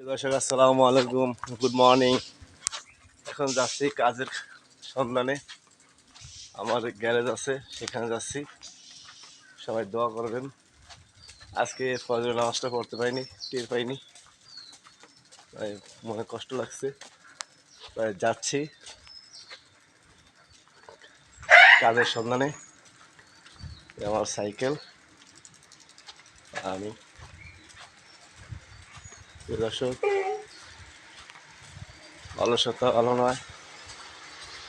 দর্শক আসসালামু আলাইকুম, গুড মর্নিং। এখন যাচ্ছি কাজের সন্ধানে। আমার গ্যারেজ আছে, সেখানে যাচ্ছি। সবাই দোয়া করবেন। আজকে ফজরের নামাজটা পড়তে পারিনি, টের পাইনি, তাই মনে কষ্ট লাগছে। তাই যাচ্ছি কাজের সন্ধানে। আমার সাইকেল, আমি। দর্শক, অলসতা ভালো নয়,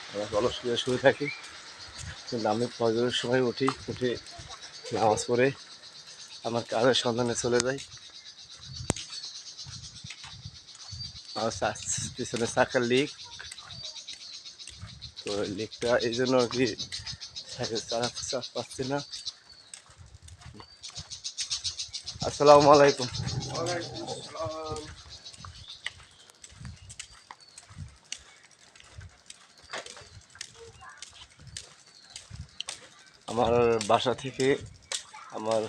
আমরা অলস করে শুয়ে থাকি, কিন্তু আমি ফজরের সময় উঠে নামাজ পড়ে আমার কাজের সন্ধানে চলে যাই। আমার পিছনে চাকার লিক, তো লিকটা এই জন্য আর কি সাইকেল চালাতে পারছি না। আসসালামু আলাইকুম। আমার বাসা থেকে আমার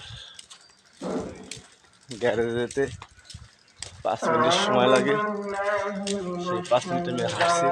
গ্যারেজে যেতে 5 মিনিট সময় লাগে। সেই 5 মিনিটে আমি হাঁটছি।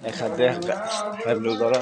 এক হাত দিয়ে হ্যান্ডেল ধরা।